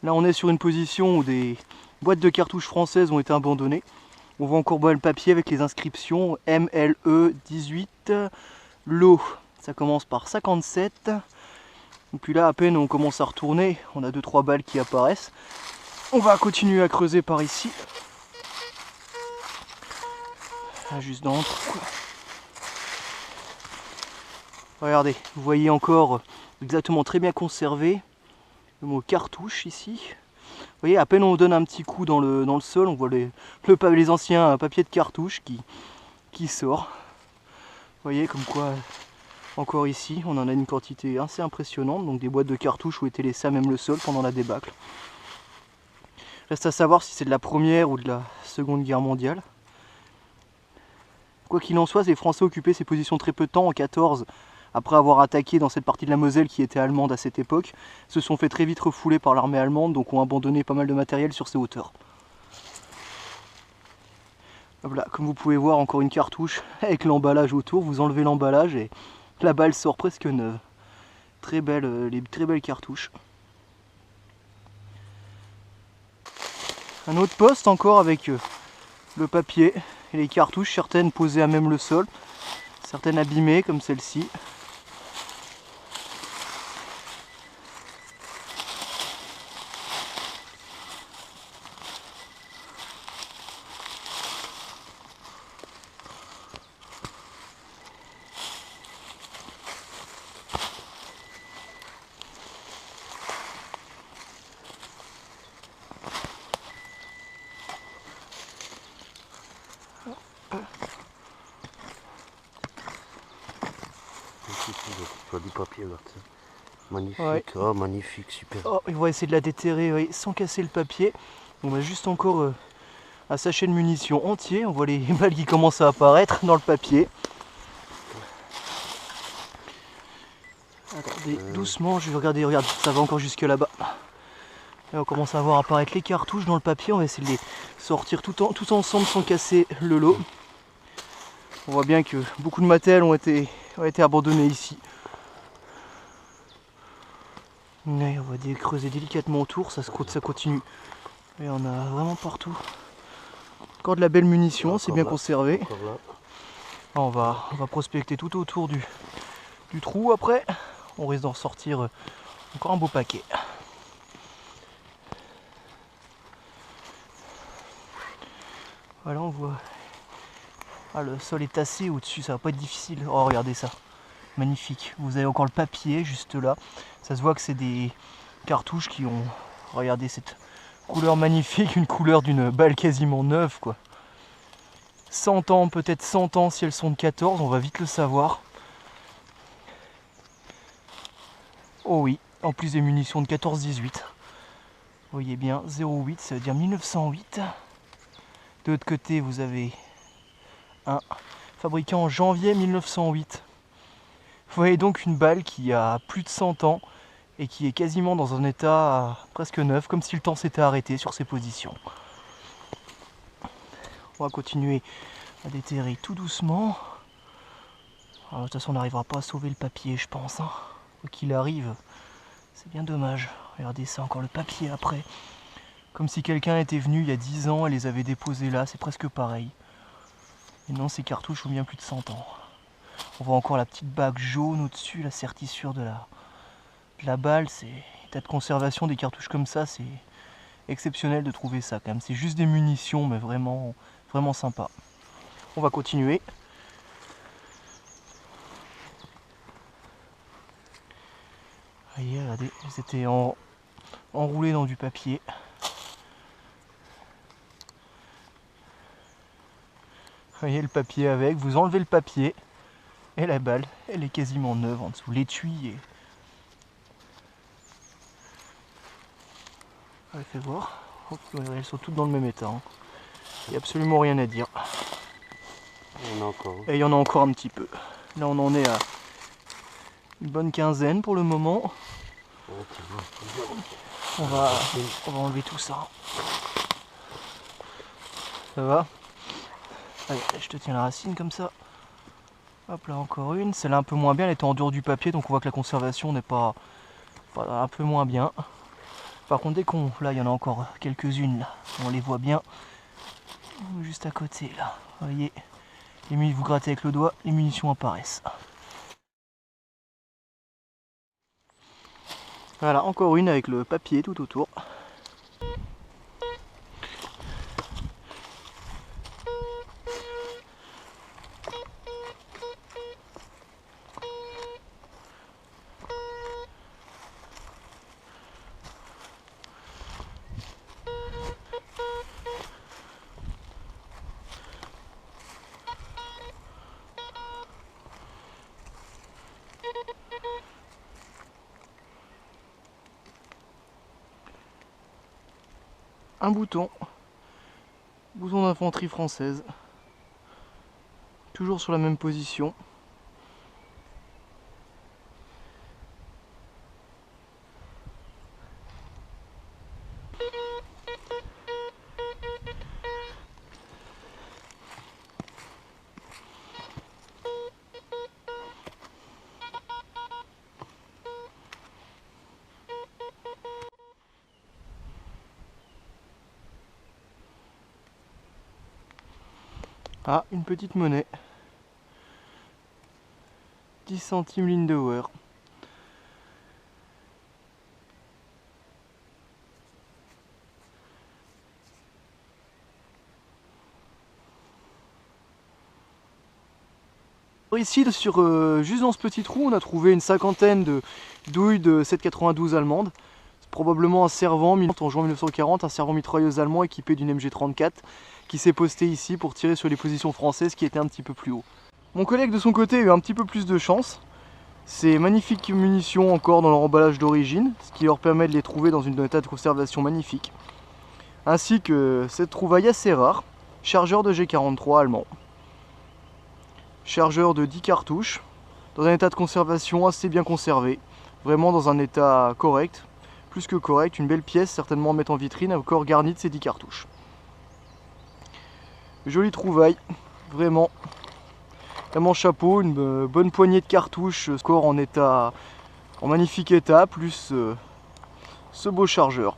Là on est sur une position où des boîtes de cartouches françaises ont été abandonnées. On voit encore le papier avec les inscriptions MLE 18. Lot, ça commence par 57. Et puis là à peine on commence à retourner, on a 2-3 balles qui apparaissent. On va continuer à creuser par ici. Là, juste dans le trou. Regardez, vous voyez encore exactement très bien conservé le mot cartouche ici. Vous voyez, à peine on donne un petit coup dans le sol, on voit les anciens papiers de cartouche qui sort. Vous voyez comme quoi, encore ici, on en a une quantité assez impressionnante, donc des boîtes de cartouches ont été laissées à même le sol pendant la débâcle. Reste à savoir si c'est de la Première ou de la Seconde Guerre mondiale. Quoi qu'il en soit, les Français occupaient ces positions très peu de temps, en 14, après avoir attaqué dans cette partie de la Moselle qui était allemande à cette époque, se sont fait très vite refouler par l'armée allemande, donc ont abandonné pas mal de matériel sur ces hauteurs. Voilà, comme vous pouvez voir, encore une cartouche avec l'emballage autour, vous enlevez l'emballage et la balle sort presque neuve. Très belle, les très belles cartouches. Un autre poste encore avec le papier et les cartouches, certaines posées à même le sol, certaines abîmées comme celle-ci. Du papier là, magnifique, Ouais. oh, magnifique, super. Oh, on va essayer de la déterrer, oui, sans casser le papier. On va juste encore un sachet de munitions entier. On voit les balles qui commencent à apparaître dans le papier. Attendez, doucement, je vais regarder, regarde, ça va encore jusque là-bas. Et on commence à voir apparaître les cartouches dans le papier. On va essayer de les sortir tous ensemble sans casser le lot. On voit bien que beaucoup de matériel ont été abandonnés ici. Ouais, on va creuser délicatement autour, ça continue. Et on a vraiment partout. Encore de la belle munition, c'est bien conservé. On va prospecter tout autour du trou après. On risque d'en ressortir encore un beau paquet. Voilà, on voit. Ah, le sol est tassé au-dessus, ça va pas être difficile. Oh, regardez ça. Magnifique. Vous avez encore le papier juste là. Ça se voit que c'est des cartouches qui ont... Regardez cette couleur magnifique, une couleur d'une balle quasiment neuve quoi. 100 ans, peut-être 100 ans si elles sont de 14, on va vite le savoir. Oh oui, en plus des munitions de 14-18. Vous voyez bien, 08, ça veut dire 1908. De l'autre côté, vous avez un fabriqué en janvier 1908. Vous voyez donc une balle qui a plus de 100 ans et qui est quasiment dans un état presque neuf, comme si le temps s'était arrêté sur ses positions. On va continuer à déterrer tout doucement. Alors, de toute façon, on n'arrivera pas à sauver le papier, je pense. Hein. Quoi qu'il arrive, c'est bien dommage. Regardez ça, encore le papier après. Comme si quelqu'un était venu il y a 10 ans et les avait déposés là, c'est presque pareil. Et non, ces cartouches ont bien plus de 100 ans. On voit encore la petite bague jaune au-dessus, la sertissure de la balle. L'état de conservation des cartouches comme ça, c'est exceptionnel de trouver ça quand même. C'est juste des munitions, mais vraiment, vraiment sympa. On va continuer. Voyez, regardez, ils étaient enroulés dans du papier. Voyez le papier avec, vous enlevez le papier et la balle, elle est quasiment neuve en dessous. L'étui est... Allez, fais voir. Oh, elles sont toutes dans le même état. Hein. Il n'y a absolument rien à dire. Il y en a encore. Et il y en a encore un petit peu. Là on en est à une bonne quinzaine pour le moment. On va enlever tout ça. Ça va? Allez, je te tiens la racine comme ça. Hop là, encore une. Celle-là un peu moins bien, elle était en dehors du papier, donc on voit que la conservation n'est pas un peu moins bien. Par contre dès qu'on... Là il y en a encore quelques-unes là, on les voit bien. Juste à côté là, vous voyez, vous grattez avec le doigt, les munitions apparaissent. Voilà, encore une avec le papier tout autour. Un bouton d'infanterie française, toujours sur la même position. Ah, une petite monnaie. 10 centimes Lindauer. Ici, juste dans ce petit trou, on a trouvé une cinquantaine de douilles de 7,92 allemandes. C'est probablement un servant, en juin 1940, un servant mitrailleuse allemand équipé d'une MG34 qui s'est posté ici pour tirer sur les positions françaises qui étaient un petit peu plus haut. Mon collègue de son côté a eu un petit peu plus de chance. Ces magnifiques munitions encore dans leur emballage d'origine, ce qui leur permet de les trouver dans un état de conservation magnifique. Ainsi que cette trouvaille assez rare, chargeur de G43 allemand. Chargeur de 10 cartouches, dans un état de conservation assez bien conservé, vraiment dans un état correct, plus que correct, une belle pièce certainement à mettre en vitrine, encore garnie de ces 10 cartouches. Jolie trouvaille, vraiment chapeau, une bonne poignée de cartouches, score en magnifique état, plus ce beau chargeur.